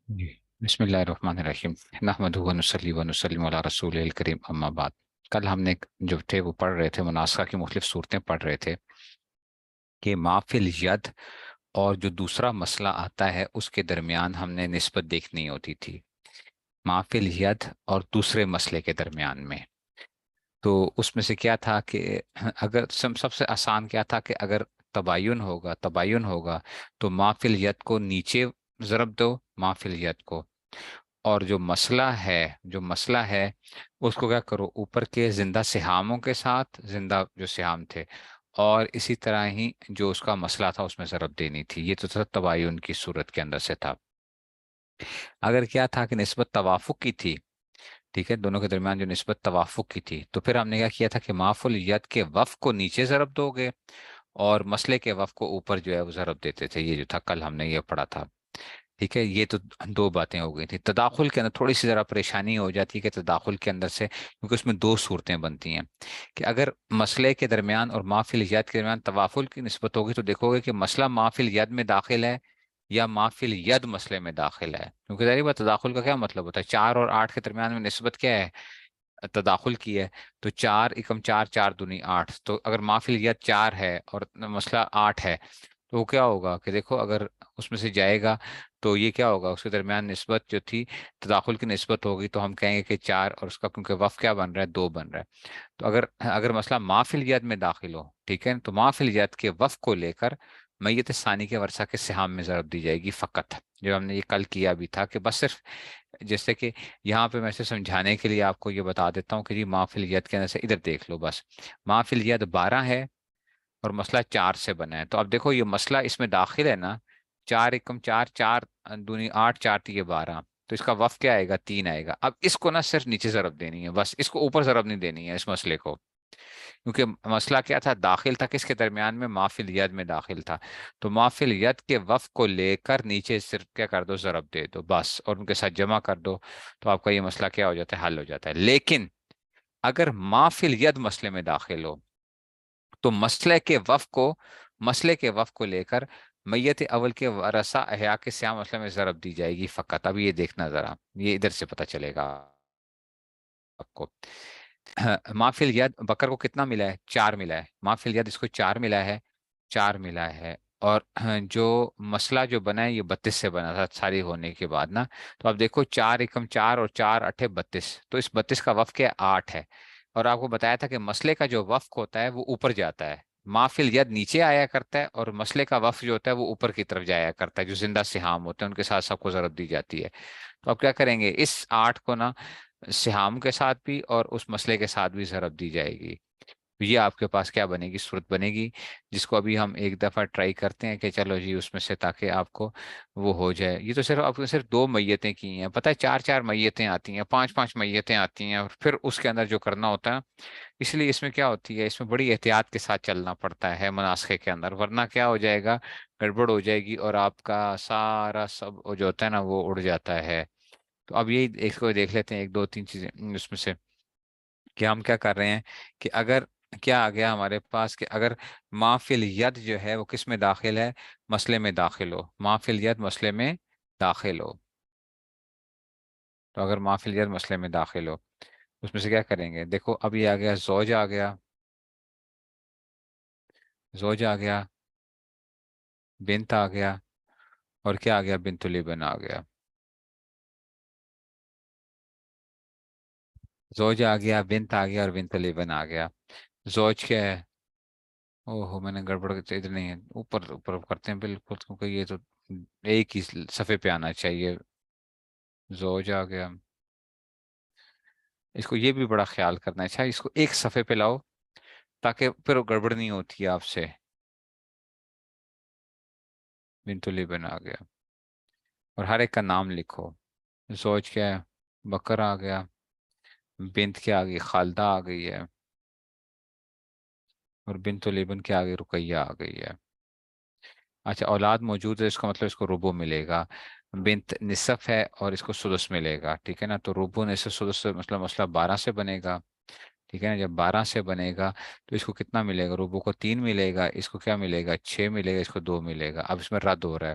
جی بسم اللہ الرحمن الرحیم نحمدہ و نصلی و نسلم علی رسول الکریم اما بعد۔ کل ہم نے جو تھے وہ پڑھ رہے تھے، مناسخہ کی مختلف صورتیں پڑھ رہے تھے کہ ما فی الید اور جو دوسرا مسئلہ آتا ہے اس کے درمیان ہم نے نسبت دیکھنی ہوتی تھی، ما فی الید اور دوسرے مسئلے کے درمیان میں۔ تو اس میں سے کیا تھا کہ اگر سب سے آسان کیا تھا کہ اگر تباین ہوگا تو ما فی الید کو نیچے ضرب دو، ما فی الید کو، اور جو مسئلہ ہے اس کو کیا کرو، اوپر کے زندہ سہاموں کے ساتھ، زندہ جو سہام تھے، اور اسی طرح ہی جو اس کا مسئلہ تھا اس میں ضرب دینی تھی۔ یہ تو تھا تباین کی صورت کے اندر سے تھا۔ اگر کیا تھا کہ نسبت توافق کی تھی، ٹھیک ہے، دونوں کے درمیان جو نسبت توافق کی تھی، تو پھر ہم نے کیا کیا تھا کہ معاف الید کے وف کو نیچے ضرب دو گے اور مسئلے کے وف کو اوپر جو ہے وہ ضرب دیتے تھے۔ یہ جو تھا کل ہم نے یہ پڑھا تھا، ٹھیک ہے۔ یہ تو دو باتیں ہو گئی تھی۔ تداخل کے اندر تھوڑی سی ذرا پریشانی ہو جاتی ہے کہ تداخل کے اندر سے، کیونکہ اس میں دو صورتیں بنتی ہیں کہ اگر مسئلے کے درمیان اور ما فی الید کے درمیان توافل کی نسبت ہوگی تو دیکھو گے کہ مسئلہ ما فی الید میں داخل ہے یا ما فی الید مسئلے میں داخل ہے، کیونکہ ظاہر بات تداخل کا کیا مطلب ہوتا ہے، 4 اور 8 کے درمیان میں نسبت کیا ہے، تداخل کی ہے۔ تو 4 × 4 4 × 2 = 8، تو اگر ما فی الید 4 ہے اور مسئلہ 8 ہے تو وہ کیا ہوگا کہ دیکھو اگر اس میں سے جائے گا تو یہ کیا ہوگا، اس کے درمیان نسبت جو تھی تداخل کی نسبت ہوگی، تو ہم کہیں گے کہ 4 اور اس کا کیونکہ وف کیا بن رہا ہے، 2 بن رہا ہے۔ تو اگر اگر مسئلہ ما فی الید میں داخل ہو، ٹھیک ہے، تو ما فی الید کے وف کو لے کر میت ثانی کے ورثہ کے سہام میں ضرب دی جائے گی فقط، جو ہم نے یہ کل کیا بھی تھا کہ بس صرف جیسے کہ یہاں پہ میں سے سمجھانے کے لیے آپ کو یہ بتا دیتا ہوں کہ جی ما فی الید کے اندر سے ادھر دیکھ لو، بس ما فی الید 12 ہے اور مسئلہ 4 سے بنا ہے۔ تو اب دیکھو یہ مسئلہ اس میں داخل ہے نا، 4 × 4 4 × 2 = 8 4 × 3 = 12، تو اس کا وف کیا آئے گا، 3 آئے گا۔ اب اس کو نا صرف نیچے ضرب دینی ہے، بس اس کو اوپر ضرب نہیں دینی ہے اس مسئلے کو، کیونکہ مسئلہ کیا تھا، داخل تھا کس کے درمیان میں، ما فی الید میں داخل تھا۔ تو ما فی الید کے وف کو لے کر نیچے صرف کیا کر دو، ضرب دے دو بس، اور ان کے ساتھ جمع کر دو، تو آپ کا یہ مسئلہ کیا ہو جاتا ہے، حل ہو جاتا ہے۔ لیکن اگر ما فی الید مسئلے میں داخل ہو تو مسئلے کے وف کو لے کر میت اول کے ورثہ احیاء کے سیام مسئلے میں ضرب دی جائے گی فقط۔ اب یہ دیکھنا ذرا، یہ ادھر سے پتہ چلے گا آپ کو۔ ما فی الید بکر کو کتنا ملا ہے، 4 ملا ہے، ما فی الید اس کو 4 ملا ہے، 4 ملا ہے، اور جو مسئلہ جو بنا ہے یہ 32 سے بنا تھا ساری ہونے کے بعد نا۔ تو اب دیکھو 4 × 4 اور 4 × 8 = 32، تو اس 32 کا وفق کیا ہے، 8 ہے۔ اور آپ کو بتایا تھا کہ مسئلے کا جو وفق ہوتا ہے وہ اوپر جاتا ہے، ما فی الید نیچے آیا کرتا ہے اور مسئلے کا وفق جو ہوتا ہے وہ اوپر کی طرف جایا کرتا ہے، جو زندہ سہام ہوتے ہیں ان کے ساتھ سب کو ضرب دی جاتی ہے۔ تو اب کیا کریں گے، اس 8 کو نا سہام کے ساتھ بھی اور اس مسئلے کے ساتھ بھی ضرب دی جائے گی۔ یہ آپ کے پاس کیا بنے گی، صورت بنے گی، جس کو ابھی ہم ایک دفعہ ٹرائی کرتے ہیں کہ چلو جی اس میں سے تاکہ آپ کو وہ ہو جائے۔ یہ تو صرف آپ نے صرف 2 میتیں کی ہیں، پتہ ہے 4 4 میتیں آتی ہیں، 5 5 میتیں آتی ہیں، اور پھر اس کے اندر جو کرنا ہوتا ہے، اس لیے اس میں کیا ہوتی ہے، اس میں بڑی احتیاط کے ساتھ چلنا پڑتا ہے مناسخے کے اندر، ورنہ کیا ہو جائے گا، گڑبڑ ہو جائے گی اور آپ کا سارا سب جو ہوتا ہے نا وہ اڑ جاتا ہے۔ تو اب یہی ایک کو دیکھ لیتے ہیں، 1 2 3 چیزیں اس میں سے کہ ہم کیا کر رہے ہیں کہ اگر کیا آ گیا ہمارے پاس کہ اگر ما فی الید جو ہے وہ کس میں داخل ہے، مسئلے میں داخل ہو، ما فی الید مسئلے میں داخل ہو، تو اگر ما فی الید مسئلے میں داخل ہو اس میں سے کیا کریں گے، دیکھو اب یہ آ گیا زوج، آ گیا زوج، آ گیا بنت، آ گیا، اور کیا آ گیا، بنت الابن آ گیا، زوج آ گیا، بنت آ گیا، اور بنت الابن آ گیا۔ زوج کیا ہے، اوہ میں نے گڑبڑ ادھر نہیں ہے، اوپر اوپر کرتے ہیں بالکل، کیونکہ یہ تو ایک ہی صفحے پہ آنا چاہیے۔ زوج آ گیا، اس کو یہ بھی بڑا خیال کرنا ہے، اچھا اس کو ایک صفحے پہ لاؤ تاکہ پھر گڑبڑ نہیں ہوتی ہے آپ سے۔ بنت الابن آ گیا، اور ہر ایک کا نام لکھو۔ زوج کیا ہے، بکر آ گیا، بنت کیا آ گئی، خالدہ آ گئی ہے، اور بنت الابن کیا آ گئی، رقیہ آ گئی ہے۔ اچھا اولاد موجود ہے، اس کا مطلب اس کو ربع ملے گا، بنت نصف ہے اور اس کو سدس ملے گا، ٹھیک ہے نا، تو ربع نصف سدس سے مسئلہ 12 سے بنے گا، ٹھیک ہے نا۔ جب 12 سے بنے گا تو اس کو کتنا ملے گا، ربع کو 3 ملے گا، اس کو کیا ملے گا، 6 ملے گا، اس کو 2 ملے گا۔ اب اس میں رد ہو رہا ہے،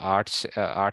8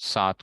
7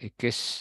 21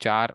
4,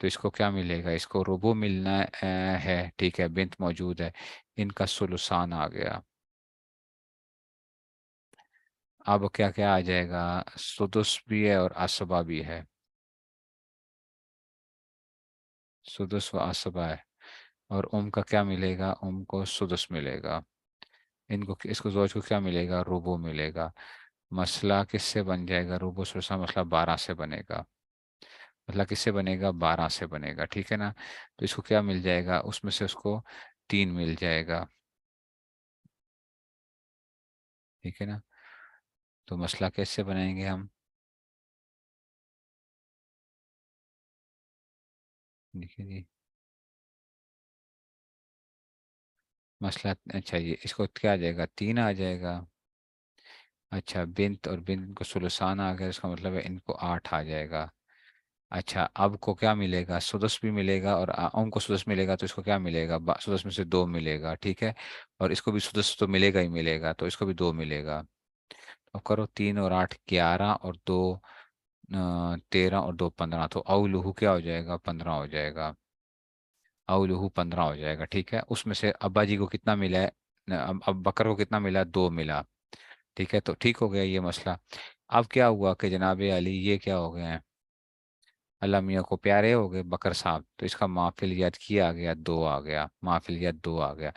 تو اس کو کیا ملے گا؟ اس کو ربو ملنا ہے، ٹھیک ہے، بنت موجود ہے، ان کا سلوسان آ گیا۔ اب کیا کیا آ جائے گا؟ سدس بھی ہے اور عصبہ بھی ہے، سدس و عصبہ ہے، اور کا کیا ملے گا؟ کو سدس ملے گا، ان کو اس کو زوج کو کیا ملے گا؟ روبو ملے گا۔ مسئلہ کس سے بن جائے گا؟ روبو سلسہ مسئلہ 12 سے بنے گا، مسئلہ کس سے بنے گا؟ 12 سے بنے گا، ٹھیک ہے نا؟ تو اس کو کیا مل جائے گا؟ اس میں سے اس کو 3 مل جائے گا، ٹھیک ہے نا؟ تو مسئلہ کیسے بنائیں گے ہم؟ دیکھیے جی، مسئلہ اچھا جی، اس کو کیا آ جائے گا؟ 3 آ جائے گا۔ اچھا، بنت اور بنت کو سلسان آ گیا، اس کا مطلب ہے ان کو 8 آ جائے گا۔ اچھا، اب کو کیا ملے گا؟ سدس بھی ملے گا، اور ام کو سدس ملے گا، تو اس کو کیا ملے گا؟ سدس میں سے 2 ملے گا، ٹھیک ہے؟ اور اس کو بھی سدس تو ملے گا ہی ملے گا، تو اس کو بھی 2 ملے گا۔ اب کرو 3 اور 8 11، اور 2 13، اور 2 15، تو او لہو کیا ہو جائے گا؟ 15 ہو جائے گا، او لہو 15 ہو جائے گا، ٹھیک ہے؟ اس میں سے ابا جی کو کتنا ملا ہے؟ اب بکر کو کتنا ملا؟ 2 ملا، ٹھیک ہے؟ تو ٹھیک ہو گیا یہ مسئلہ۔ اب کیا ہوا کہ جناب علی یہ کیا ہو گئے ہیں؟ اللہ میاں کو پیارے ہو گئے بکر صاحب، تو اس کا معافیلیت کیا آ گیا؟ 2 آ گیا، معافیلیت 2 آ گیا۔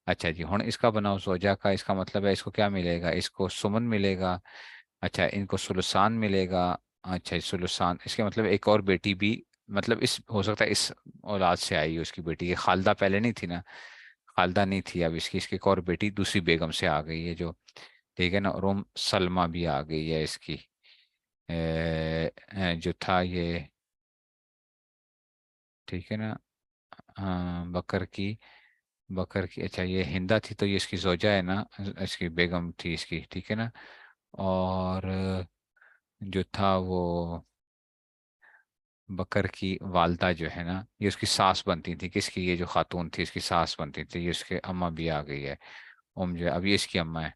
اچھا جی، ہن اس کا بناؤ زوجہ کا، اس کا مطلب ہے اس کو کیا ملے گا؟ اس کو سمن ملے گا، اچھا ان کو سلسان ملے گا۔ اچھا سلسان، اس کے مطلب ایک اور بیٹی بھی، مطلب اس ہو سکتا ہے اس اولاد سے آئی اس کی بیٹی، یہ خالدہ پہلے نہیں تھی نا، خالدہ نہیں تھی، اب اس کی ایک اور بیٹی دوسری بیگم سے آ گئی ہے جو، ٹھیک ہے نا؟ روم سلمہ بھی آ گئی ہے اس کی، جو تھا یہ، ٹھیک ہے نا؟ ہاں، بکر کی اچھا یہ ہندا تھی، تو یہ اس کی زوجہ ہے نا، اس کی بیگم تھی اس کی، ٹھیک ہے نا؟ اور جو تھا وہ بکر کی والدہ جو ہے نا، یہ اس کی ساس بنتی تھی، کس کی؟ یہ جو خاتون تھی اس کی ساس بنتی تھی، یہ اس کے اماں بھی آ گئی ہے، جو ہے اب یہ اس کی اماں ہے،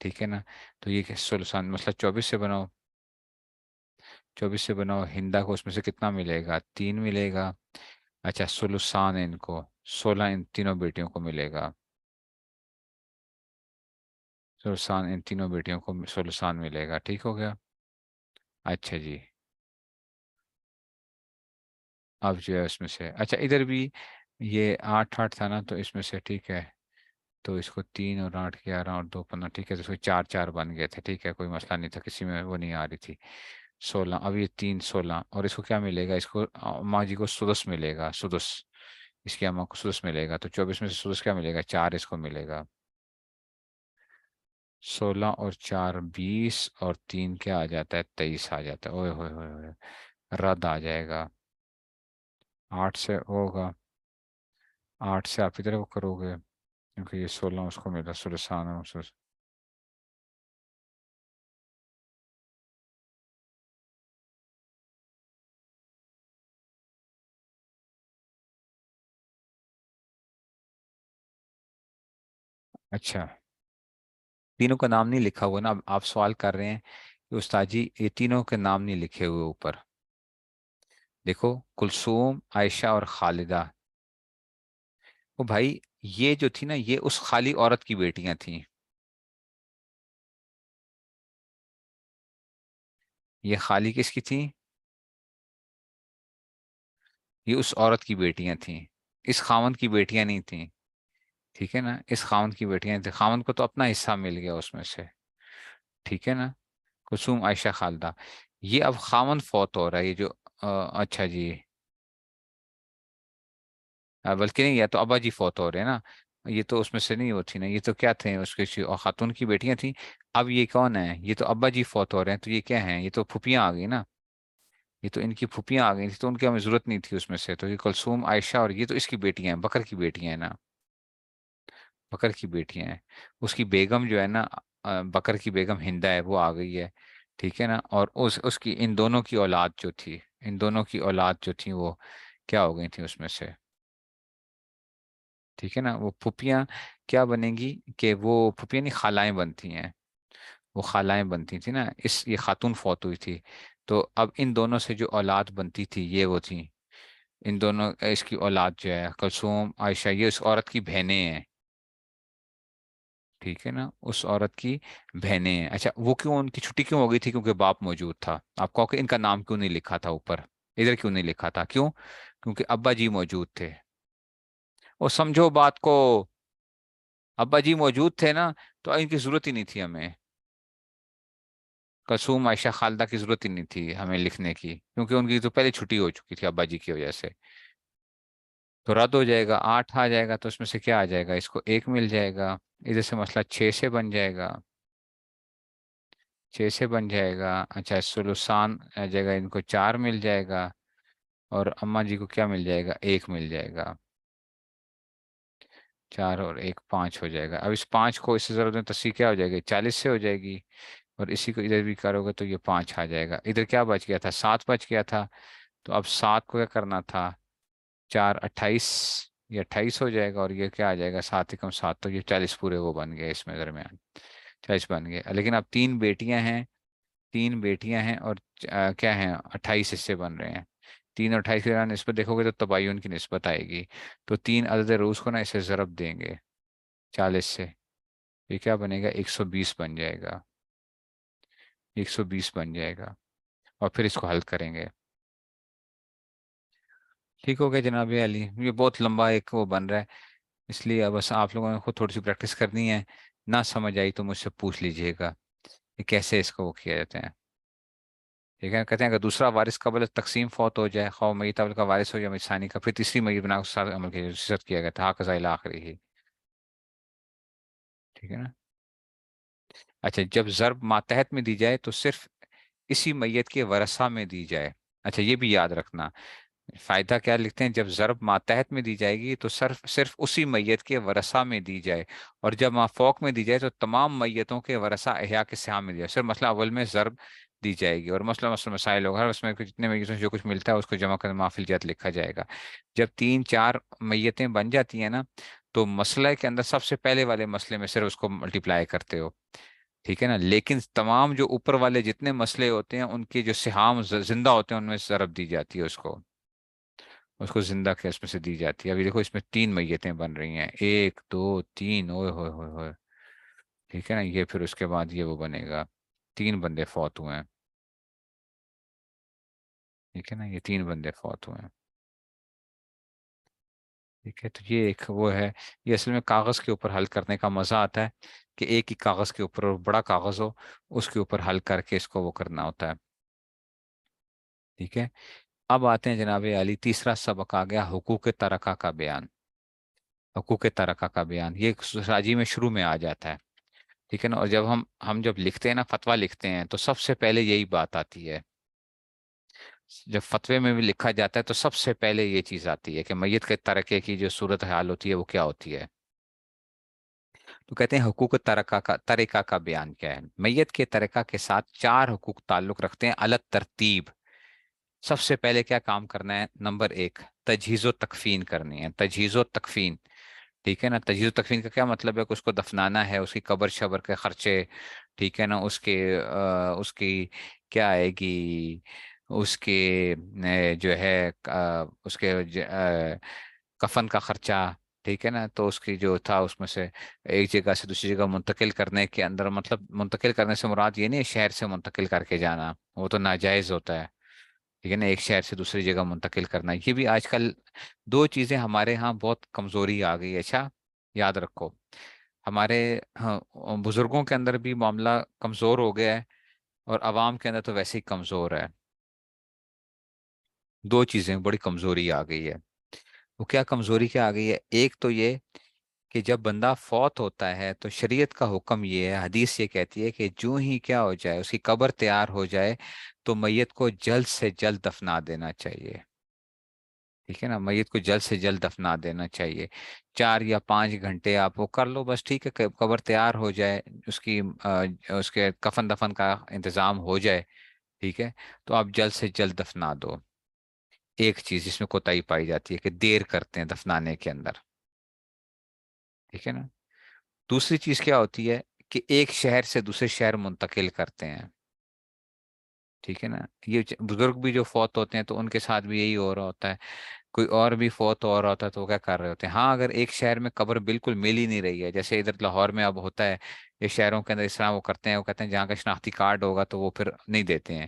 ٹھیک ہے نا؟ تو یہ کہ سلسان مسئلہ 24 سے بناؤ، 24 سے بناؤ، ہندا کو اس میں سے کتنا ملے گا؟ 3 ملے گا۔ اچھا سلسان ان کو 16 ان تینوں بیٹیوں کو ملے گا، سلسان ان تینوں بیٹیوں کو سلسان ملے گا، ٹھیک ہو گیا؟ اچھا جی، اب جو ہے اس میں سے اچھا ادھر بھی یہ 8 8 تھا نا، تو اس میں سے ٹھیک ہے، تو اس کو 3 اور 8 11 اور 2 15، ٹھیک ہے؟ تو اس کو 4 4 بن گئے تھے، ٹھیک ہے؟ کوئی مسئلہ نہیں تھا، کسی میں وہ نہیں آ رہی تھی۔ 16، اب یہ 3 16، اور اس کو کیا ملے گا؟ اس کو ماں جی کو سدس ملے گا، سدس، اس کی اماں کو سدس ملے گا، تو 24 میں سے سدس کیا ملے گا؟ 4 اس کو ملے گا، 16 اور 4 20، اور 3 کیا آ جاتا ہے؟ 23 آ جاتا ہے، اوئے ہوئے ہوئے ہوئے، رد آ جائے گا، 8 سے ہوگا، 8 سے آپ ادھر وہ کرو گے، کیونکہ یہ 16 اس کو ملا، سلسان ہے اچھا تینوں کا نام نہیں لکھا ہوا نا، اب آپ سوال کر رہے ہیں کہ استاد جی یہ تینوں کے نام نہیں لکھے ہوئے اوپر، دیکھو کلثوم، عائشہ اور خالدہ، وہ بھائی یہ جو تھی نا یہ اس خالی عورت کی بیٹیاں تھیں، یہ خالی کس کی تھیں؟ یہ اس عورت کی بیٹیاں تھیں، اس خاوند کی بیٹیاں نہیں تھیں، ٹھیک ہے نا؟ اس خاوند کی بیٹیاں تھیں، خاوند کو تو اپنا حصہ مل گیا اس میں سے، ٹھیک ہے نا؟ کلثوم، عائشہ، خالدہ، یہ اب خاوند فوت ہو رہا ہے، یہ جو اچھا جی، بلکہ نہیں، یا تو ابا جی فوت ہو رہے ہیں نا، یہ تو اس میں سے نہیں ہوتی نا، یہ تو کیا تھے اس کے اور خاتون کی بیٹیاں تھیں، اب یہ کون ہے؟ یہ تو ابا جی فوت ہو رہے ہیں، تو یہ کیا ہیں؟ یہ تو پھوپھیاں آ گئی نا، یہ تو ان کی پھوپھیاں آ گئی تھی، تو ان کی ہمیں ضرورت نہیں تھی اس میں سے، تو یہ کلثوم، عائشہ، اور یہ تو اس کی بیٹیاں ہیں، بکر کی بیٹیاں ہیں نا، بکر کی بیٹیاں ہیں، اس کی بیگم جو ہے نا، بکر کی بیگم ہندا ہے، وہ آ گئی ہے، ٹھیک ہے نا؟ اور اس کی ان دونوں کی اولاد جو تھی، ان دونوں کی اولاد جو تھی وہ کیا ہو گئی تھی اس میں سے، ٹھیک ہے نا؟ وہ پھوپھیاں کیا بنیں گی کہ وہ پھوپھیاں نہیں خالائیں بنتی ہیں، وہ خالائیں بنتی تھی نا، یہ خاتون فوت ہوئی تھی، تو اب ان دونوں سے جو اولاد بنتی تھی یہ وہ تھی، ان دونوں اس کی اولاد جو ہے کلثوم عائشہ، یہ اس عورت کی بہنیں ہیں، ٹھیک ہے نا، اس عورت کی بہنیں ہیں۔ اچھا وہ کیوں ان کی چھٹی کیوں ہو گئی تھی؟ کیونکہ باپ موجود تھا۔ آپ کہو کہ ان کا نام کیوں نہیں لکھا تھا اوپر، ادھر کیوں نہیں لکھا تھا؟ کیوں؟ کیونکہ ابا جی موجود تھے۔ وہ سمجھو بات کو، ابا جی موجود تھے نا، تو ان کی ضرورت ہی نہیں تھی ہمیں، کلثوم عائشہ خالدہ کی ضرورت ہی نہیں تھی ہمیں لکھنے کی، کیونکہ ان کی تو پہلے چھٹی ہو چکی تھی ابا جی کی وجہ سے۔ تو رد ہو جائے گا، 8 آ جائے گا، تو اس میں سے کیا آ جائے گا؟ اس کو 1 مل جائے گا، ادھر سے مسئلہ 6 سے بن جائے گا، 6 سے بن جائے گا۔ اچھا سلوسان آ جائے گا، ان کو 4 مل جائے گا، اور اماں جی کو کیا مل جائے گا؟ 1 مل جائے گا۔ 4 اور 1 5 ہو جائے گا۔ اب اس 5 کو اس سے ضرورت میں تصحیح کیا ہو جائے گی؟ 40 سے ہو جائے گی، اور اسی کو ادھر بھی کرو گے تو یہ 5 آ جائے گا۔ ادھر کیا بچ گیا تھا؟ 7 بچ گیا تھا، تو اب 7 کو کیا کرنا تھا؟ 4 28، یہ 28 ہو جائے گا، اور یہ کیا آ جائے گا؟ 7 × 7، تو یہ 40 پورے وہ بن گئے اس میں درمیان، 40 بن گئے۔ لیکن اب 3 بیٹیاں ہیں، 3 بیٹیاں ہیں، اور کیا ہیں؟ 28 حصے بن رہے ہیں۔ 3 اور 28 کے درمیان نسبت دیکھو گے تو تباین کی نسبت آئے گی، تو 3 عدد روز کو نا اسے ضرب دیں گے 40 سے، یہ کیا بنے گا؟ 120 بن جائے گا، 120 بن جائے گا، اور پھر اس کو حل کریں گے۔ ٹھیک ہو گیا جناب علی؟ یہ بہت لمبا ایک وہ بن رہا ہے، اس لیے بس آپ لوگوں نے خود تھوڑی سی پریکٹس کرنی ہے، نہ سمجھ آئی تو مجھ سے پوچھ لیجئے گا کہ کیسے اس کو وہ کیا جاتے ہیں۔ ٹھیک ہے، کہتے ہیں کہ دوسرا وارث قبل تقسیم فوت ہو جائے، خواہ میت اول کا وارث ہو یا میت ثانی کا، پھر تیسری میت بنا کر سارا عمل کیا سرت کیا گیا تھا قضاء آخری ہی، ٹھیک ہے نا۔ اچھا جب ضرب ماتحت میں دی جائے تو صرف اسی میت کے ورثہ میں دی جائے۔ اچھا یہ بھی یاد رکھنا، فائدہ کیا لکھتے ہیں؟ جب ضرب ماتحت میں دی جائے گی تو صرف صرف اسی میت کے ورثہ میں دی جائے، اور جب مافوق میں دی جائے تو تمام میتوں کے ورثہ احیا کے سہام میں دی جائے۔ صرف مسئلہ اول میں ضرب دی جائے گی، اور مسئلہ مسائل ہوگا اس میں جتنے میتوں سے جو کچھ ملتا ہے اس کو جمع کر مافل جہت لکھا جائے گا۔ جب 3 4 میتیں بن جاتی ہیں نا، تو مسئلہ کے اندر سب سے پہلے والے مسئلے میں صرف اس کو ملٹیپلائی کرتے ہو، ٹھیک ہے نا، لیکن تمام جو اوپر والے جتنے مسئلے ہوتے ہیں ان کے جو سہام زندہ ہوتے ہیں ان میں ضرب دی جاتی ہے، اس کو زندہ کے اس میں سے دی جاتی ہے۔ ابھی دیکھو اس میں 3 میتیں بن رہی ہیں، 1 2 3، اوئے ہوئے ہوئے ہوئے، ٹھیک ہے نا۔ یہ پھر اس کے بعد یہ وہ بنے گا، 3 بندے فوت ہوئے ہیں، ٹھیک ہے نا، یہ 3 بندے فوت ہوئے ہیں، ٹھیک ہے۔ تو یہ ایک وہ ہے، یہ اصل میں کاغذ کے اوپر حل کرنے کا مزہ آتا ہے، کہ ایک ہی کاغذ کے اوپر، اور بڑا کاغذ ہو اس کے اوپر حل کر کے اس کو وہ کرنا ہوتا ہے، ٹھیک ہے۔ اب آتے ہیں جناب علی، تیسرا سبق آ گیا حقوق ترکہ کا بیان۔ حقوق ترکہ کا بیان یہ راجی میں شروع میں آ جاتا ہے، ٹھیک ہے نا۔ اور جب ہم جب لکھتے ہیں نا، فتویٰ لکھتے ہیں، تو سب سے پہلے یہی بات آتی ہے، جب فتوے میں بھی لکھا جاتا ہے تو سب سے پہلے یہ چیز آتی ہے کہ میت کے ترکے کی جو صورت حال ہوتی ہے وہ کیا ہوتی ہے۔ تو کہتے ہیں حقوق طریقہ کا بیان کیا ہے؟ میت کے طریقہ کے ساتھ 4 حقوق تعلق رکھتے ہیں الگ ترتیب۔ سب سے پہلے کیا کام کرنا ہے؟ نمبر 1، تجہیز و تکفین کرنی ہے، تجہیز و تکفین، ٹھیک ہے نا۔ تجہیز و تکفین کا کیا مطلب ہے؟ کہ اس کو دفنانا ہے، اس کی قبر شبر کے خرچے، ٹھیک ہے نا، اس کی کیا آئے گی، اس کے جو ہے اس کے کفن کا خرچہ، ٹھیک ہے نا۔ تو اس کی جو تھا اس میں سے ایک جگہ سے دوسری جگہ منتقل کرنے کے اندر، مطلب منتقل کرنے سے مراد یہ نہیں ہے شہر سے منتقل کر کے جانا، وہ تو ناجائز ہوتا ہے، ٹھیک ہے نا، ایک شہر سے دوسری جگہ منتقل کرنا۔ یہ بھی آج کل 2 چیزیں ہمارے ہاں بہت کمزوری آ گئی ہے، اچھا یاد رکھو، ہمارے ہاں بزرگوں کے اندر بھی معاملہ کمزور ہو گیا ہے، اور عوام کے اندر تو ویسے ہی کمزور ہے۔ 2 چیزیں بڑی کمزوری آ گئی ہے۔ وہ کیا کمزوری کیا آ گئی ہے؟ ایک تو یہ کہ جب بندہ فوت ہوتا ہے تو شریعت کا حکم یہ ہے، حدیث یہ کہتی ہے کہ جو ہی کیا ہو جائے، اس کی قبر تیار ہو جائے تو میت کو جلد سے جلد دفنا دینا چاہیے، ٹھیک ہے نا، میت کو جلد سے جلد دفنا دینا چاہیے۔ 4 یا 5 گھنٹے آپ وہ کر لو بس، ٹھیک ہے، قبر تیار ہو جائے، اس کی اس کے کفن دفن کا انتظام ہو جائے، ٹھیک ہے، تو آپ جلد سے جلد دفنا دو۔ ایک چیز جس میں کوتاہی پائی جاتی ہے کہ دیر کرتے ہیں دفنانے کے اندر، ٹھیک ہے نا۔ دوسری چیز کیا ہوتی ہے کہ ایک شہر سے دوسرے شہر منتقل کرتے ہیں، ٹھیک ہے نا۔ یہ بزرگ بھی جو فوت ہوتے ہیں تو ان کے ساتھ بھی یہی ہو رہا ہوتا ہے، کوئی اور بھی فوت ہو رہا ہوتا ہے تو وہ کیا کر رہے ہوتے ہیں؟ ہاں اگر ایک شہر میں قبر بالکل مل ہی نہیں رہی ہے، جیسے ادھر لاہور میں اب ہوتا ہے، یہ شہروں کے اندر اس طرح وہ کرتے ہیں، وہ کہتے ہیں جہاں کا شناختی کارڈ ہوگا تو وہ پھر نہیں دیتے ہیں.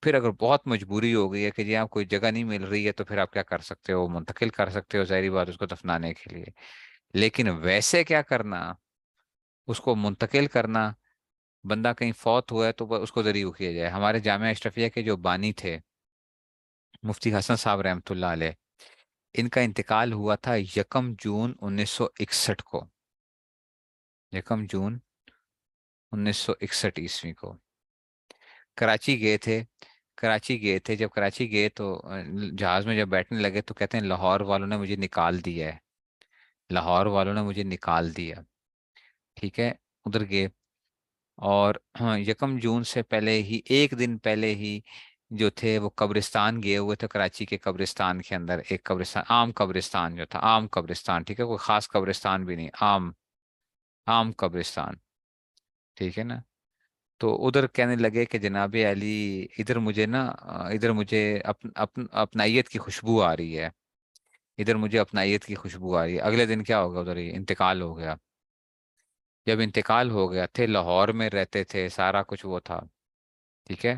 پھر اگر بہت مجبوری ہو گئی ہے کہ جی آپ کوئی جگہ نہیں مل رہی ہے تو پھر آپ کیا کر سکتے ہو؟ منتقل کر سکتے ہو ظاہری بات اس کو دفنانے کے لیے. لیکن ویسے کیا کرنا، اس کو منتقل کرنا، بندہ کہیں فوت ہوا ہے تو اس کو ذریعہ کیا جائے. ہمارے جامعہ اشرفیہ کے جو بانی تھے مفتی حسن صاحب رحمۃ اللہ علیہ، ان کا انتقال ہوا تھا 1 جون 1961 کو. 1 جون 1961 کو کراچی گئے تھے. کراچی گئے تھے، جب کراچی گئے تو جہاز میں جب بیٹھنے لگے تو کہتے ہیں لاہور والوں نے مجھے نکال دیا ہے، لاہور والوں نے مجھے نکال دیا. ٹھیک ہے، ادھر گئے. اور ہاں 1 جون سے پہلے ہی، ایک دن پہلے ہی جو تھے وہ قبرستان گئے ہوئے تھے. کراچی کے قبرستان کے اندر ایک قبرستان، عام قبرستان جو تھا، عام قبرستان، ٹھیک ہے، کوئی خاص قبرستان بھی نہیں، عام عام قبرستان. ٹھیک ہے نا. تو ادھر کہنے لگے کہ جناب علی، ادھر مجھے نا ادھر مجھے اپنائیت کی خوشبو آ رہی ہے، ادھر مجھے اپنائیت کی خوشبو آ رہی ہے. اگلے دن کیا ہوگا، ادھر ہی انتقال ہو گیا. جب انتقال ہو گیا، تھے لاہور میں رہتے تھے، سارا کچھ وہ تھا. ٹھیک ہے.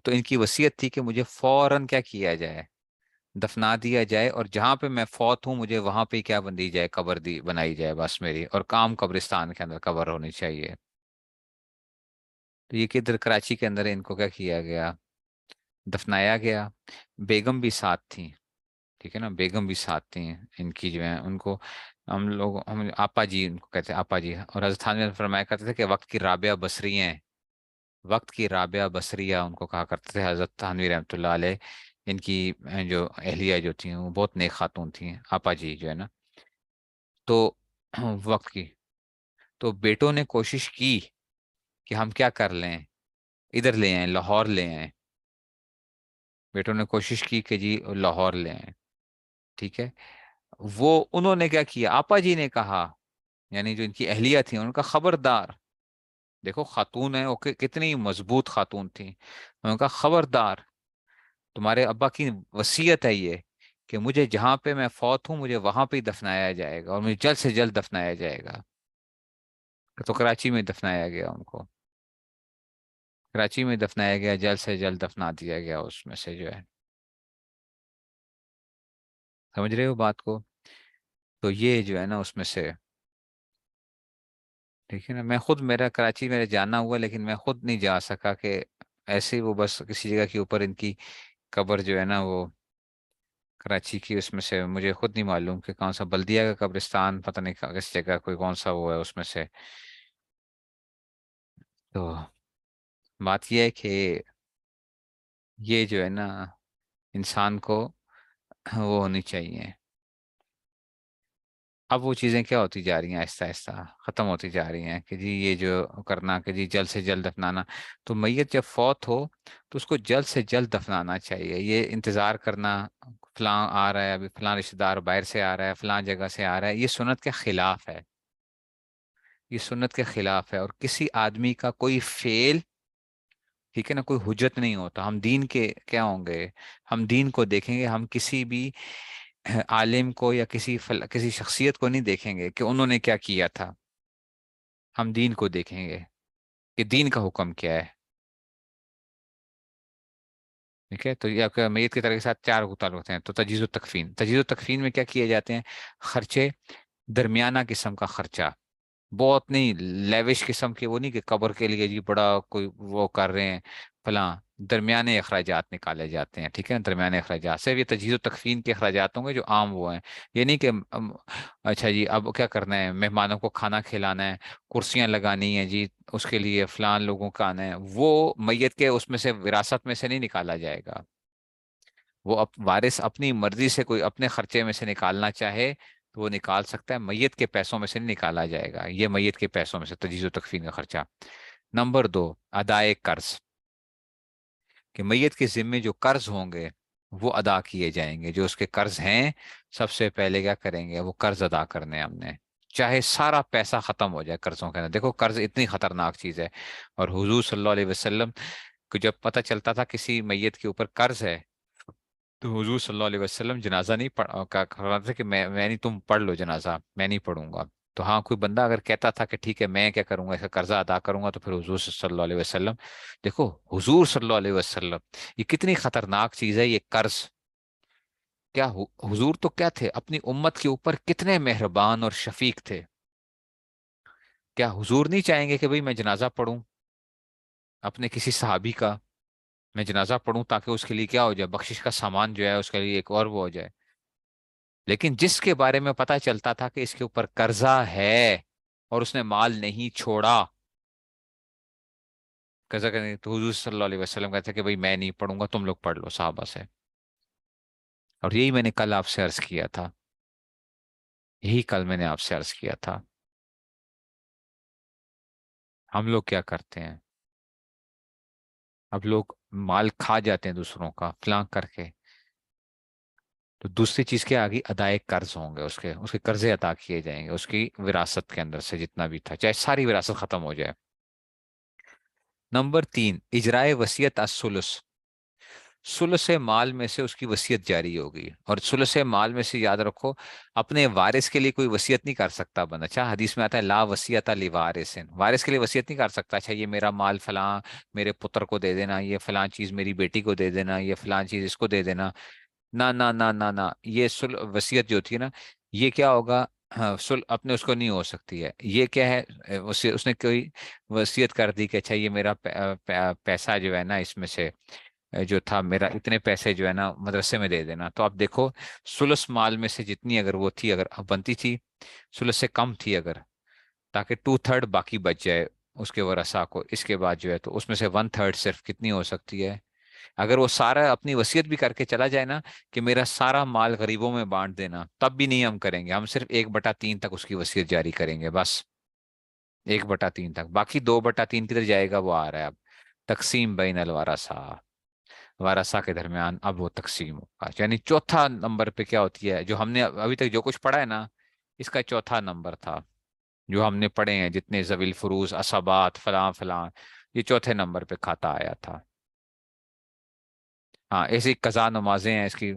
تو ان کی وصیت تھی کہ مجھے فوراً کیا کیا جائے، دفنا دیا جائے، اور جہاں پہ میں فوت ہوں مجھے وہاں پہ کیا بندی جائے، قبر دی بنائی جائے بس میری، اور کام قبرستان کے اندر قبر ہونی چاہیے. تو یہ کہ ادھر کراچی کے اندر ان کو کیا کیا گیا، دفنایا گیا. بیگم بھی ساتھ تھیں. ٹھیک ہے نا، بیگم بھی ساتھ تھیں ان کی جو ہے. ان کو ہم آپا جی ان کو کہتے ہیں، آپا جی. اور حضرت تھانوی نے فرمایا کرتے تھے کہ وقت کی رابعہ بصری ہیں، وقت کی رابعہ بصریہ ان کو کہا کرتے تھے حضرت تھانوی رحمۃ اللہ علیہ. ان کی جو اہلیہ جو تھیں وہ بہت نیک خاتون تھیں، آپا جی جو ہے نا. تو وقت کی، تو بیٹوں نے کوشش کی کہ ہم کیا کر لیں، ادھر لے آئیں، لاہور لے آئیں. بیٹوں نے کوشش کی کہ جی لاہور لے آئیں. ٹھیک ہے. وہ انہوں نے کیا کیا، آپا جی نے کہا، یعنی جو ان کی اہلیہ تھی ان کا، خبردار. دیکھو خاتون ہے وہ کتنی مضبوط خاتون تھی. ان کا خبردار، تمہارے ابا کی وصیت ہے یہ کہ مجھے جہاں پہ میں فوت ہوں مجھے وہاں پہ ہی دفنایا جائے گا، اور مجھے جلد سے جلد دفنایا جائے گا. تو کراچی میں دفنایا گیا ان کو، کراچی میں دفنایا گیا، جلد سے جلد دفنا دیا گیا اس میں سے جو ہے. سمجھ رہے ہو بات کو؟ تو یہ جو ہے نا اس میں سے. ٹھیک ہے نا. میں خود، میرا کراچی میرے جانا ہوا لیکن میں خود نہیں جا سکا کہ ایسے ہی وہ بس کسی جگہ کے اوپر ان کی قبر جو ہے نا وہ کراچی کی، اس میں سے مجھے خود نہیں معلوم کہ کون سا بلدیہ کا قبرستان، پتہ نہیں کس جگہ کوئی کون سا وہ ہے اس میں سے. تو بات یہ ہے کہ یہ جو ہے نا انسان کو وہ ہونی چاہیے. اب وہ چیزیں کیا ہوتی جا رہی ہیں، آہستہ آہستہ ختم ہوتی جا رہی ہیں کہ جی یہ جو کرنا کہ جی جلد سے جلد دفنانا. تو میت جب فوت ہو تو اس کو جلد سے جلد دفنانا چاہیے. یہ انتظار کرنا، فلاں آ رہا ہے، ابھی فلاں رشتہ دار باہر سے آ رہا ہے، فلاں جگہ سے آ رہا ہے، یہ سنت کے خلاف ہے. یہ سنت کے خلاف ہے. اور کسی آدمی کا کوئی فعل، ٹھیک ہے نا، کوئی حجت نہیں ہوتا. ہم دین کے کیا ہوں گے، ہم دین کو دیکھیں گے. ہم کسی بھی عالم کو یا کسی شخصیت کو نہیں دیکھیں گے کہ انہوں نے کیا کیا تھا. ہم دین کو دیکھیں گے کہ دین کا حکم کیا ہے. ٹھیک ہے. تو یہ آپ کا میت کی طرح کے ساتھ چار تعلق ہیں. تو تجہیز و تکفین، تجہیز و تکفین میں کیا کیے جاتے ہیں، خرچے درمیانہ قسم کا خرچہ، بہت نہیں لیوش قسم کے، وہ نہیں کہ قبر کے لیے جی بڑا کوئی وہ کر رہے ہیں فلاں. درمیانے اخراجات نکالے جاتے ہیں. ٹھیک ہے. درمیانے اخراجات صرف یہ تجہیز و تکفین کے اخراجات ہوں گے جو عام وہ ہیں. یہ نہیں کہ اچھا جی اب کیا کرنا ہے، مہمانوں کو کھانا کھلانا ہے، کرسیاں لگانی ہیں جی، اس کے لیے فلان لوگوں کا آنا ہے، وہ میت کے اس میں سے وراثت میں سے نہیں نکالا جائے گا. وہ وارث اپنی مرضی سے کوئی اپنے خرچے میں سے نکالنا چاہے تو وہ نکال سکتا ہے، میت کے پیسوں میں سے نہیں نکالا جائے گا. یہ میت کے پیسوں میں سے تجہیز و تکفین کا خرچہ. نمبر دو، ادائے قرض، کہ میت کے ذمے جو قرض ہوں گے وہ ادا کیے جائیں گے. جو اس کے قرض ہیں سب سے پہلے کیا کریں گے، وہ قرض ادا کرنے ہم نے، چاہے سارا پیسہ ختم ہو جائے قرضوں کے اندر. دیکھو قرض اتنی خطرناک چیز ہے. اور حضور صلی اللہ علیہ وسلم کو جب پتہ چلتا تھا کسی میت کے اوپر قرض ہے تو حضور صلی اللہ علیہ وسلم جنازہ نہیں کا کرواتے تھے کہ میں نہیں، تم پڑھ لو جنازہ، میں نہیں پڑھوں گا. تو ہاں کوئی بندہ اگر کہتا تھا کہ ٹھیک ہے میں کیا کروں گا، اس کا قرضہ ادا کروں گا، تو پھر حضور صلی اللہ علیہ وسلم، دیکھو حضور صلی اللہ علیہ وسلم، یہ کتنی خطرناک چیز ہے یہ قرض. کیا حضور تو کیا تھے، اپنی امت کے اوپر کتنے مہربان اور شفیق تھے. کیا حضور نہیں چاہیں گے کہ بھئی میں جنازہ پڑھوں اپنے کسی صحابی کا، میں جنازہ پڑھوں تاکہ اس کے لیے کیا ہو جائے، بخشش کا سامان جو ہے اس کے لیے ایک اور وہ ہو جائے. لیکن جس کے بارے میں پتا چلتا تھا کہ اس کے اوپر قرضہ ہے اور اس نے مال نہیں چھوڑا، قرضہ کرنے، تو حضور صلی اللہ علیہ وسلم کہتے کہ بھئی میں نہیں پڑھوں گا، تم لوگ پڑھ لو صحابہ سے. اور یہی میں نے کل آپ سے عرض کیا تھا، یہی کل میں نے آپ سے عرض کیا تھا. ہم لوگ کیا کرتے ہیں، اب لوگ مال کھا جاتے ہیں دوسروں کا فلاں کر کے. تو دوسری چیز کے آگے ادائے قرض ہوں گے، اس کے قرضے ادا کیے جائیں گے، اس کی وراثت کے اندر سے جتنا بھی تھا، چاہے ساری وراثت ختم ہو جائے. نمبر 3، اجرائے وصیت الثلث. ثلث مال میں سے اس کی وصیت جاری ہوگی. اور ثلث مال میں سے یاد رکھو، اپنے وارث کے لیے کوئی وصیت نہیں کر سکتا بندہ. اچھا حدیث میں آتا ہے لا وصیت لوارث، وارث کے لیے وصیت نہیں کر سکتا، اچھا یہ میرا مال فلاں میرے پتر کو دے دینا، یہ فلاں چیز میری بیٹی کو دے دینا، یہ فلاں چیز اس کو دے دینا. نہ نہ نہ نہ نہ، یہ وصیت جو ہوتی ہے نا، یہ کیا ہوگا، ہاں اپنے اس کو نہیں ہو سکتی ہے. یہ کیا ہے، اس نے کوئی وصیت کر دی کہ اچھا یہ میرا پیسہ جو ہے نا، اس میں سے جو تھا میرا اتنے پیسے جو ہے نا مدرسے میں دے دینا. تو آپ دیکھو سلس مال میں سے جتنی اگر وہ تھی، اگر بنتی تھی، سلس سے کم تھی اگر، تاکہ 2/3 باقی بچ جائے اس کے ورثاء کو، اس کے بعد جو ہے تو اس میں سے 1/3 صرف کتنی ہو سکتی ہے. اگر وہ سارا اپنی وصیت بھی کر کے چلا جائے نا کہ میرا سارا مال غریبوں میں بانٹ دینا، تب بھی نہیں ہم کریں گے. ہم صرف 1/3 تک اس کی وصیت جاری کریں گے بس. 1/3 تک، باقی 2/3 کدھر جائے گا، وہ آ رہا ہے اب تقسیم بین الورثہ، وارثہ کے درمیان اب وہ تقسیم ہوگا. یعنی چوتھا نمبر پہ کیا ہوتی ہے، جو ہم نے ابھی تک جو کچھ پڑھا ہے نا، اس کا چوتھا نمبر تھا جو ہم نے پڑھے ہیں، جتنے ذوی الفروز عصبات فلاں فلاں، یہ چوتھے نمبر پہ کھاتا آیا تھا. ہاں ایسی قضا نمازیں ہیں اس کی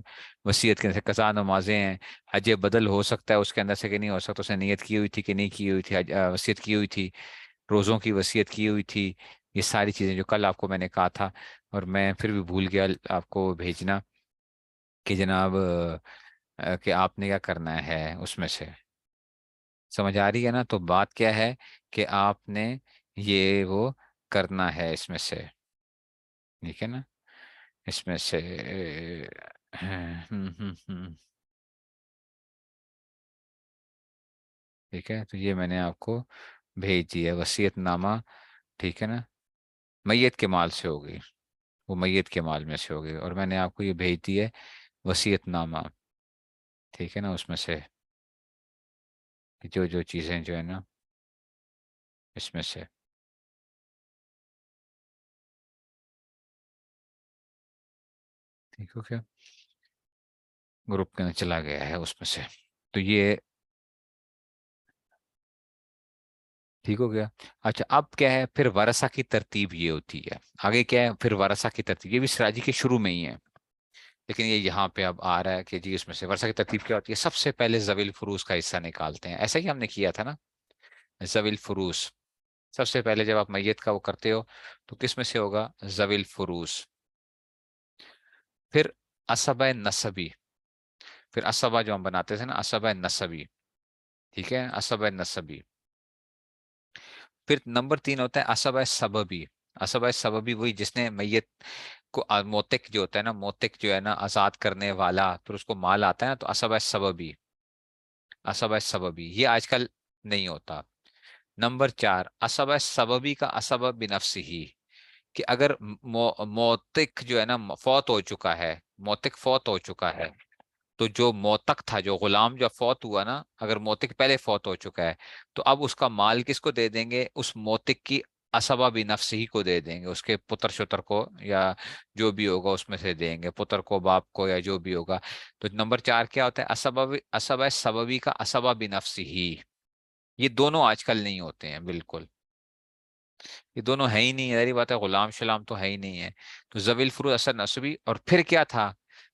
وصیت کے اندر سے، قضا نمازیں ہیں. حج بدل ہو سکتا ہے اس کے اندر سے کہ نہیں ہو سکتا، اس نے نیت کی ہوئی تھی کہ نہیں کی ہوئی تھی، وصیت کی ہوئی تھی، روزوں کی وصیت کی ہوئی تھی. یہ ساری چیزیں جو کل آپ کو میں نے کہا تھا، اور میں پھر بھی بھول گیا آپ کو بھیجنا، کہ جناب کہ آپ نے کیا کرنا ہے اس میں سے. سمجھ آ رہی ہے نا؟ تو بات کیا ہے کہ آپ نے یہ وہ کرنا ہے اس میں سے، ٹھیک ہے نا، اس میں سے ٹھیک ہے. تو یہ میں نے آپ کو بھیج دیا وصیت نامہ، ٹھیک ہے نا. میت کے مال سے ہوگی، وہ میت کے مال میں سے ہوگی، اور میں نے آپ کو یہ بھیج دی ہے وصیت نامہ، ٹھیک ہے نا. اس میں سے جو جو چیزیں جو ہے نا اس میں سے، ٹھیک ہو کیا، گروپ کے اندر چلا گیا ہے اس میں سے. تو یہ ٹھیک ہو گیا. اچھا اب کیا ہے پھر ورثہ کی ترتیب یہ ہوتی ہے. آگے کیا ہے پھر ورثہ کی ترتیب، یہ بھی سراجی کے شروع میں ہی ہے، لیکن یہ یہاں پہ اب آ رہا ہے کہ جی اس میں سے ورثہ کی ترتیب کیا ہوتی ہے. سب سے پہلے ذوی الفروز کا حصہ نکالتے ہیں، ایسا ہی ہم نے کیا تھا نا. ذوی الفروز سب سے پہلے جب آپ میت کا وہ کرتے ہو تو کس میں سے ہوگا، ذوی الفروز. پھر عصبہ نسبی، پھر عصبہ جو ہم بناتے تھے نا عصبہ نسبی، ٹھیک ہے، عصبہ نسبی. پھر نمبر 3 ہوتا ہے عصبہ سببی. عصبہ سببی وہی جس نے میت کو موتق جو ہوتا ہے نا، موتق جو ہے نا آزاد کرنے والا، پھر اس کو مال آتا ہے نا، تو عصبہ سببی، عصبہ سببی یہ آج کل نہیں ہوتا. نمبر 4 عصبہ سببی کا عصبہ بنفس ہی، کہ اگر موتق جو ہے نا فوت ہو چکا ہے، موتق فوت ہو چکا ہے، تو جو موتق تھا، جو غلام جو فوت ہوا نا، اگر موتق پہلے فوت ہو چکا ہے، تو اب اس کا مال کس کو دے دیں گے، اس موتق کی اسبا بھی نفس ہی کو دے دیں گے، اس کے پتر شتر کو، یا جو بھی ہوگا اس میں سے دیں گے، پتر کو، باپ کو، یا جو بھی ہوگا. تو نمبر 4 کیا ہوتا ہے، اسبا سببی کا اسبا بھی نفس ہی. یہ دونوں آج کل نہیں ہوتے ہیں بالکل، یہ دونوں ہے ہی نہیں. ظاہری بات ہے غلام شلام تو ہے ہی نہیں ہے. تو ذوی الفروز اثر نسبی. اور پھر کیا تھا،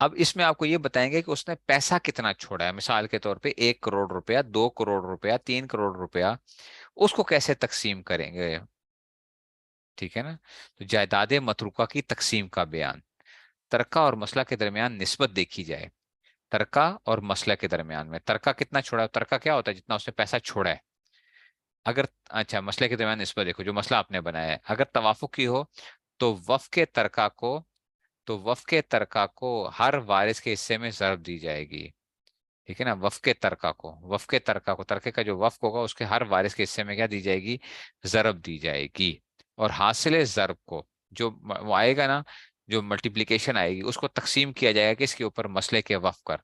اب اس میں آپ کو یہ بتائیں گے کہ اس نے پیسہ کتنا چھوڑا ہے، مثال کے طور پہ 1 کروڑ روپیہ، 2 کروڑ روپیہ، 3 کروڑ روپیہ، اس کو کیسے تقسیم کریں گے؟ ٹھیک ہے نا؟ تو جائیداد متروکہ کی تقسیم کا بیان، ترکہ اور مسئلہ کے درمیان نسبت دیکھی جائے، ترکہ اور مسئلہ کے درمیان میں ترکہ کتنا چھوڑا ہے، ترکہ کیا ہوتا ہے؟ جتنا اس نے پیسہ چھوڑا ہے۔ اگر اچھا مسئلے کے درمیان نسبت دیکھو، جو مسئلہ آپ نے بنایا ہے، اگر توافق کی ہو تو وفق ترکہ کو تو وفق ترکہ کو ہر وارث کے حصے میں ضرب دی جائے گی۔ ٹھیک ہے نا؟ وفق ترکہ کو ترکے کا جو وفق ہوگا اس کے ہر وارث کے حصے میں کیا دی جائے گی؟ ضرب دی جائے گی۔ اور حاصل ضرب کو، جو وہ آئے گا نا، جو ملٹیپلیکیشن آئے گی، اس کو تقسیم کیا جائے گا کس کے اوپر؟ مسئلے کے وفق پر۔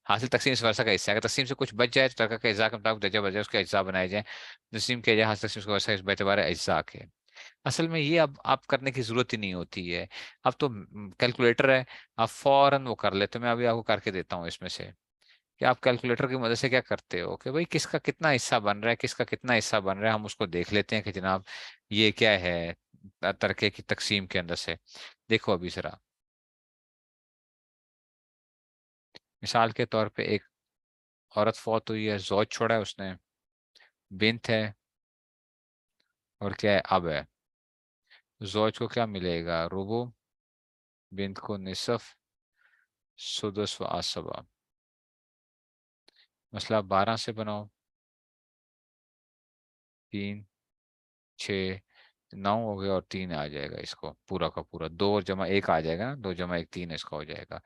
حاصل تقسیم اس ورثہ کا حصہ ہے، اگر تقسیم سے کچھ بچ جائے تو ترکہ کے اجزاء کے مطابق درجہ بجائے اس کے اجزاء بنائے جائیں، تقسیم کیا جائے حاصل تقسیم کو ورثہ بے اعتبار اجزاء کے۔ اصل میں یہ اب آپ کرنے کی ضرورت ہی نہیں ہوتی ہے، اب تو کیلکولیٹر ہے، آپ فوراً وہ کر لیتے، میں ابھی آپ کو کر کے دیتا ہوں اس میں سے، کہ آپ کیلکولیٹر کی مدد سے کیا کرتے ہو کہ بھئی کس کا کتنا حصہ بن رہا ہے، کس کا کتنا حصہ بن رہا ہے، ہم اس کو دیکھ لیتے ہیں کہ جناب یہ کیا ہے ترکے کی تقسیم کے اندر سے۔ دیکھو ابھی ذرا مثال کے طور پہ ایک عورت فوت ہوئی ہے، زوج چھوڑا ہے اس نے، بنت ہے، اور کیا ہے؟ اب ہے۔ زوج کو کیا ملے گا؟ ربع، بنت کو نصف، سدس و عصبہ۔ مسئلہ 12 سے بناؤ، 3 6 9 ہو گیا، اور 3 آ جائے گا، اس کو پورا کا پورا 2 جمع 1 آ جائے گا نا، 2 جمع 1 3 اس کا ہو جائے گا۔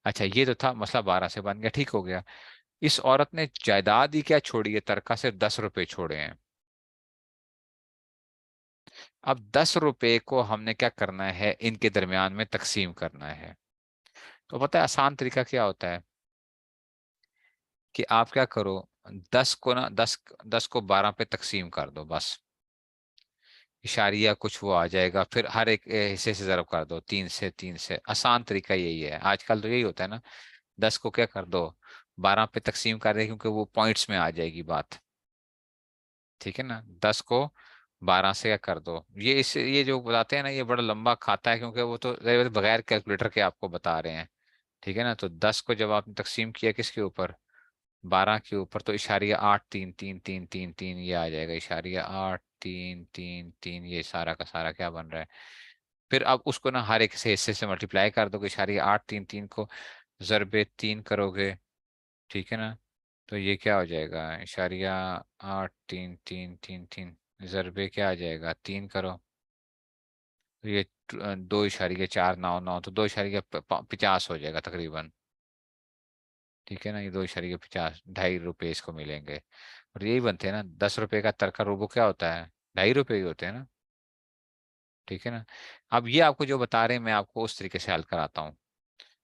اچھا یہ تو تھا مسئلہ 12 سے بن گیا، ٹھیک ہو گیا۔ اس عورت نے جائیداد ہی کیا چھوڑی ہے؟ ترکہ صرف 10 روپے چھوڑے ہیں۔ اب 10 روپے کو ہم نے کیا کرنا ہے؟ ان کے درمیان میں تقسیم کرنا ہے۔ تو پتہ ہے آسان طریقہ کیا ہوتا ہے؟ کہ آپ کیا کرو، 10 کو 12 پہ تقسیم کر دو بس، اشاریہ کچھ وہ آ جائے گا، پھر ہر ایک حصے سے ضرب کر دو، 3 سے آسان طریقہ یہی ہے، آج کل تو یہی ہوتا ہے نا، 10 کو کیا کر دو، 12 پہ تقسیم کر دے، کیونکہ وہ پوائنٹس میں آ جائے گی بات۔ ٹھیک ہے نا؟ 10 کو 12 سے کیا کر دو، یہ جو بتاتے ہیں نا یہ بڑا لمبا کھاتا ہے، کیونکہ وہ تو بغیر کیلکولیٹر کے آپ کو بتا رہے ہیں۔ ٹھیک ہے نا؟ تو 10 کو جب آپ نے تقسیم کیا کس کے اوپر؟ 12 کے اوپر، تو اشاریہ 8 3 3 3 3 3 یہ آ جائے گا، اشاریہ 8 3 3 3، یہ سارا کا سارا کیا بن رہا ہے؟ پھر اب اس کو نا ہر ایک سے حصے سے ملٹیپلائی کر دو گے، اشاریہ 8 3 3 کو ضرب 3 کرو گے، ٹھیک ہے نا؟ تو یہ کیا ہو جائے گا؟ اشاریہ 8 3 3 3 3 ضرب کیا آ جائے گا؟ 3 کرو، تو یہ 2.4 9 9، تو 2.50 ہو جائے گا تقریباً۔ ٹھیک ہے نا؟ یہ 2.50، 2.5 روپے اس کو ملیں گے، اور یہی بنتے ہیں نا 10 روپے کا ترکہ روبو کیا ہوتا ہے؟ 2.5 روپے ہی ہوتے ہیں نا؟ ٹھیک ہے نا؟ اب یہ آپ کو جو بتا رہے ہیں میں آپ کو اس طریقے سے حل کراتا ہوں،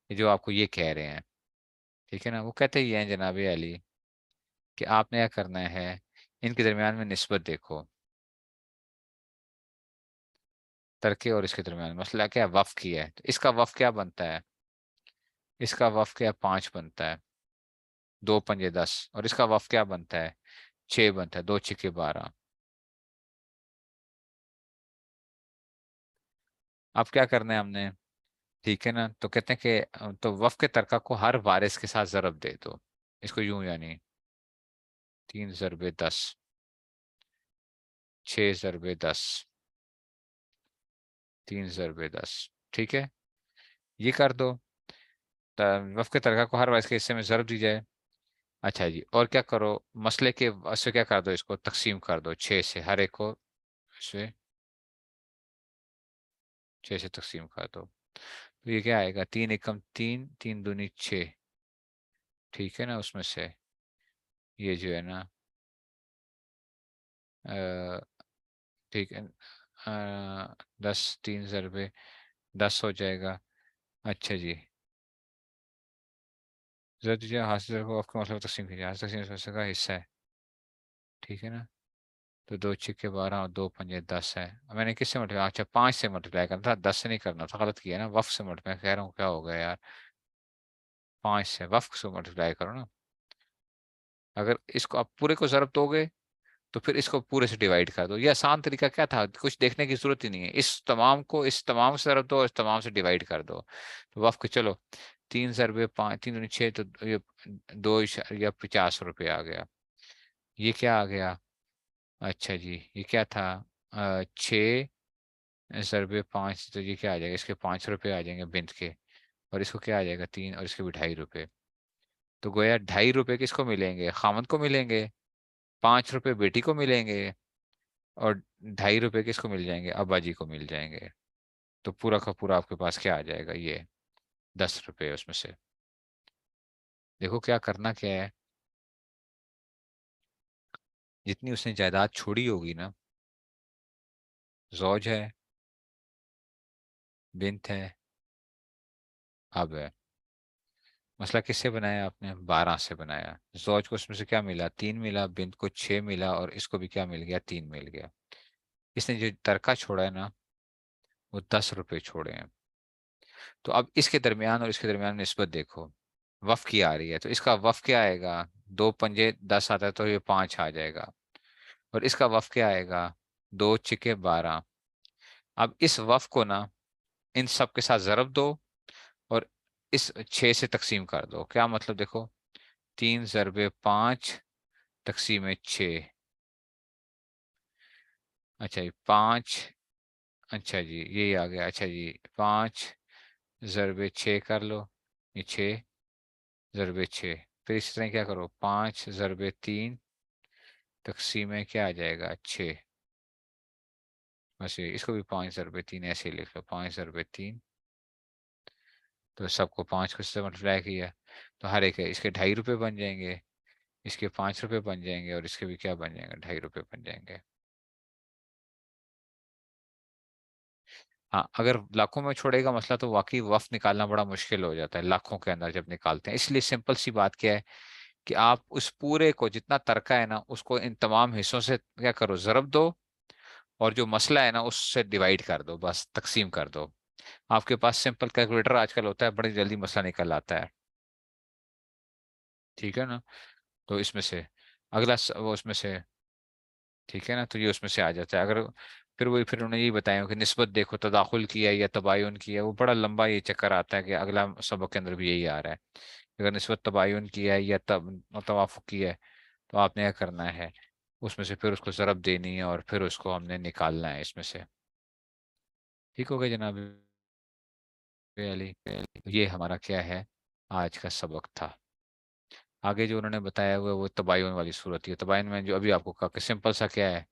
یہ جو آپ کو یہ کہہ رہے ہیں، ٹھیک ہے نا؟ وہ کہتے ہی ہیں جناب علی کہ آپ نے کیا کرنا ہے، ان کے درمیان میں نسبت دیکھو، ترکے اور اس کے درمیان مسئلہ کیا ہے؟ وفق کی ہے، تو اس کا وفق کیا بنتا ہے؟ اس کا وفق کیا 5 بنتا ہے، 2 5 10، اور اس کا وفق کیا بنتا ہے؟ 6 بنتا ہے، 2 6 12۔ اب کیا کرنا ہے ہم نے؟ ٹھیک ہے نا؟ تو کہتے ہیں کہ تو وفق کے ترکہ کو ہر وارث کے ساتھ ضرب دے دو، اس کو یوں یعنی 3 ضرب 10، 6 ضرب 10، 3 ضرب 10، ٹھیک ہے؟ یہ کر دو، وفق کے ترکہ کو ہر وارث کے حصے میں ضرب دی جائے۔ اچھا جی، اور کیا کرو، مسئلے کے سے کیا کر دو، اس کو تقسیم کر دو 6 سے، ہر ایک کو سے 6 سے تقسیم کر دو، تو یہ کیا آئے گا؟ 3 × 1 = 3، 3 × 2 = 6، ٹھیک ہے نا؟ اس میں سے یہ جو ہے نا ٹھیک ہے، 10، 3 ضرب 10 ہو جائے گا۔ اچھا جی، ضرب دیجیے حاصل کو آپ کے مسئلہ تقسیم کیجیے، حاصل تقسیم اس مسئلہ کا حصہ ہے، ٹھیک ہے نا؟ تو 2 6 12 اور 2 5 10 ہے، میں نے کس سے ملٹیپلائی؟ اچھا 5 سے ملٹیپلائی کرنا تھا، 10 سے نہیں کرنا تھا، غلط کیا نا، وفق سے ملٹیپلائی کہہ رہا ہوں، کیا ہو گیا یار؟ 5 سے وفق سے ملٹیپلائی کرو نا، اگر اس کو آپ پورے کو ضرب دو گے تو پھر اس کو پورے سے ڈیوائڈ کر دو. یہ آسان طریقہ کیا تھا، کچھ دیکھنے کی ضرورت ہی نہیں ہے. اس تمام کو اس تمام سے ضرب دو اور اس تمام سے ڈیوائڈ کر دو. تو وقت چلو 3 ضربے 5، 3 6، تو یہ 2.50 روپے آ گیا. یہ کیا آ گیا؟ اچھا جی یہ کیا تھا؟ 6 ضربے 5، تو یہ کیا آ جائے گا؟ اس کے 5 روپے آ جائیں گے بنت کے. اور اس کو کیا آ جائے گا؟ 3، اور اس کے بھی 2.5 روپے. تو گویا 2.5 روپے کس کو ملیں گے؟ خامد کو ملیں گے. 5 روپے بیٹی کو ملیں گے. اور 2.5 روپے کس کو مل جائیں گے؟ ابا جی کو مل جائیں گے. تو پورا کا پورا آپ کے پاس کیا آ جائے گا؟ یہ 10 روپے اس میں سے. دیکھو کیا کرنا کیا ہے. جتنی اس نے جائیداد چھوڑی ہوگی نا، زوج ہے، بنت ہے، اب ہے. مسئلہ کس سے بنایا آپ نے؟ 12 سے بنایا. زوج کو اس میں سے کیا ملا؟ 3 ملا. بنت کو 6 ملا. اور اس کو بھی کیا مل گیا؟ 3 مل گیا. اس نے جو ترکہ چھوڑا ہے نا، وہ 10 روپے چھوڑے ہیں. تو اب اس کے درمیان اور اس کے درمیان نسبت دیکھو. وف کی آ رہی ہے، تو اس کا وف کیا آئے گا؟ 2 پنجے 10 آتا ہے تو یہ 5 آ جائے گا. اور اس کا وف کیا آئے گا؟ 2 چکے 12. اب اس وف کو نا ان سب کے ساتھ ضرب دو اور اس 6 سے تقسیم کر دو. کیا مطلب؟ دیکھو 3 ضربے 5 تقسیم 6. اچھا جی 5. اچھا جی یہی آ گیا. اچھا جی 5 ضربے 6 کر لو. یہ 6 ضربے 6. پھر اس طرح کیا کرو؟ 5 ضربے 3 تقسیم کیا آ جائے گا؟ 6. بس اس کو بھی 5 ضربے 3 ایسے ہی لکھ لو. 5 ضربے 3. تو سب کو 5 کو سے ملٹیپلائی کیا تو ہر ایک ہے. اس کے 2.5 روپے بن جائیں گے. اس کے 5 روپے بن جائیں گے. اور اس کے بھی کیا بن جائیں گے؟ 2.5 روپے بن جائیں گے. ہاں اگر لاکھوں میں چھوڑے گا مسئلہ تو واقعی وقت نکالنا بڑا مشکل ہو جاتا ہے لاکھوں کے اندر جب نکالتے ہیں. اس لیے سمپل سی بات کیا ہے کہ آپ اس پورے کو جتنا ترکہ ہے نا اس کو ان تمام حصوں سے کیا کرو؟ ضرب دو. اور جو مسئلہ ہے نا اس سے ڈیوائڈ کر دو. بس تقسیم کر دو. آپ کے پاس سمپل کیلکولیٹر آج کل ہوتا ہے، بڑی جلدی مسئلہ نکل آتا ہے. ٹھیک ہے نا؟ تو اس میں سے اگلا وہ اس میں سے ٹھیک ہے نا. تو یہ اس میں سے آ جاتا ہے. اگر پھر وہی پھر انہوں نے یہ بتایا کہ نسبت دیکھو تداخل کی ہے یا تباین کی ہے. وہ بڑا لمبا یہ چکر آتا ہے کہ اگلا سبق کے اندر بھی یہی آ رہا ہے. اگر نسبت تباین کی ہے یا توافق کی ہے تو آپ نے کیا کرنا ہے؟ اس میں سے پھر اس کو ضرب دینی ہے اور پھر اس کو ہم نے نکالنا ہے اس میں سے. ٹھیک ہو گیا جناب علی؟ یہ ہمارا کیا ہے؟ آج کا سبق تھا. آگے جو انہوں نے بتایا ہوا ہے وہ تباین والی صورت ہے. تباین میں جو ابھی آپ کو کہا کہ سمپل سا کیا ہے،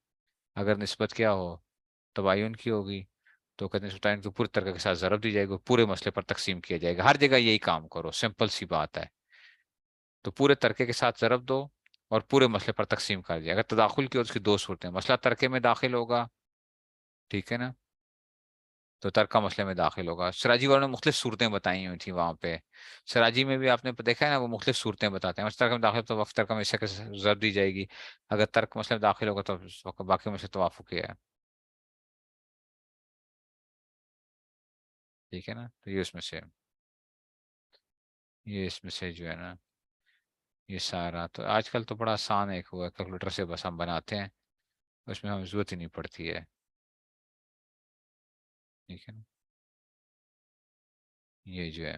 اگر نسبت کیا ہو تباین کی ہوگی تو کہتے ہیں تباین کو پورے طرح کے ساتھ ضرب دی جائے گی، پورے مسئلے پر تقسیم کیا جائے گا. ہر جگہ یہی کام کرو، سمپل سی بات ہے. تو پورے ترکے کے ساتھ ضرب دو اور پورے مسئلے پر تقسیم کر دیا. اگر تداخل کی ہو تو اس کی 2 صورتیں، مسئلہ ترکے میں داخل ہوگا، ٹھیک ہے نا، تو ترکہ مسئلے میں داخل ہوگا. سراجی والوں نے مختلف صورتیں بتائی ہوئی تھیں وہاں پہ. سراجی میں بھی آپ نے دیکھا ہے نا، وہ مختلف صورتیں بتاتے ہیں. مسئلہ ترک میں داخل تو وقت ترکہ میں اس سے ضرب دی جائے گی. اگر ترک مسئلے میں داخل ہوگا تو باقی مسئلے توافق ہے. ٹھیک ہے نا. تو یہ اس میں سے جو ہے نا یہ سارا تو آج کل تو بڑا آسان ایک ہوا ہے، کیلکولیٹر سے بس ہم بناتے ہیں، اس میں ہمیں ضرورت ہی نہیں پڑتی ہے. ٹھیک ہے نا. یہ جو ہے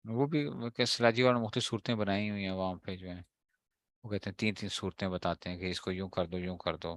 وہ بھی سراجی والوں نے مختلف صورتیں بنائی ہوئی ہیں وہاں پہ جو ہے. وہ کہتے ہیں 3 3 صورتیں بتاتے ہیں کہ اس کو یوں کر دو یوں کر دو.